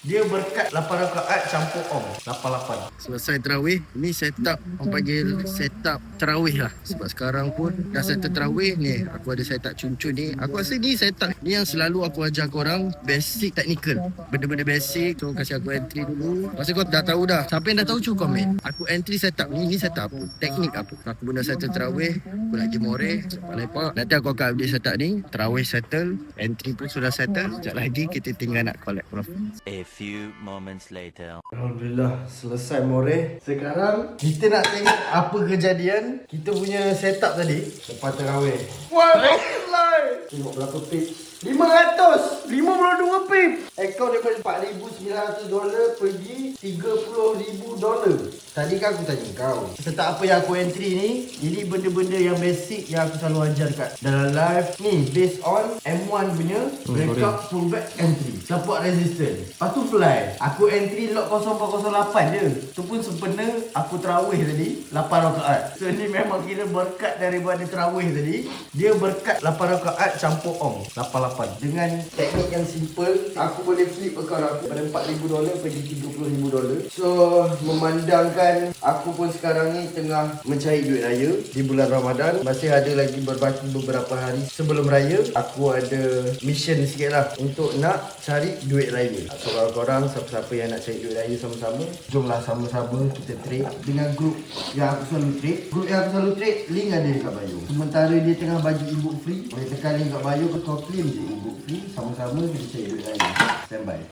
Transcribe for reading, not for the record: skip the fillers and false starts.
Dia berkat 8 rakaat campur om 88. Selesai terawih, ni setup, orang panggil setup terawih lah. Sebab sekarang pun dah settle terawih ni, aku ada setup cun-cun ni. Aku rasa ni setup ni yang selalu aku ajar korang, basic technical. Benda-benda basic, so kasih aku entry dulu. Masa kau dah tahu dah, siapa yang dah tahu cuba komen. Aku entry setup ni setup apa? Teknik apa? Aku guna settle terawih, aku nak jemore, lepak. Nanti aku akan update setup ni, terawih settle, entry pun sudah settle. Sekejap lagi kita tinggal nak collect profit. A few moments later. Alhamdulillah selesai more. Sekarang kita nak tengok apa kejadian kita punya setup tadi lepas terawih. Wah, alhamdulillah. Tengok berapa pip. 552 pip. Akaun daripada $4,900 pergi $30,000. Tadi kan aku tanya kau, setup apa yang aku entry ni, ini benda-benda yang basic yang aku selalu ajar kat dalam live ni, based on M1 punya breakout pullback entry, support resistance. Lepas tu fly, aku entry lot 0408 je. Tu pun sempena aku terawih tadi 8 rakaat. So ni memang kira berkat daripada terawih tadi. Dia berkat 8 rakaat campur om 88. Dengan teknik yang simple, aku boleh flip account aku daripada $4,000 pergi $30,000. So memandangkan aku pun sekarang ni tengah mencari duit raya di bulan Ramadan. Masih ada lagi beberapa hari sebelum raya. Aku ada mission sikit lah untuk nak cari duit raya. So kalau korang siapa-siapa yang nak cari duit raya sama-sama, jomlah sama-sama kita trade dengan grup yang aku selalu trade. Grup yang aku selalu trade, link ada dekat bio. Sementara dia tengah bagi ebook free, boleh tekan link kat bio, kau claim je ebook free. Sama-sama kita cari duit raya. Stand by.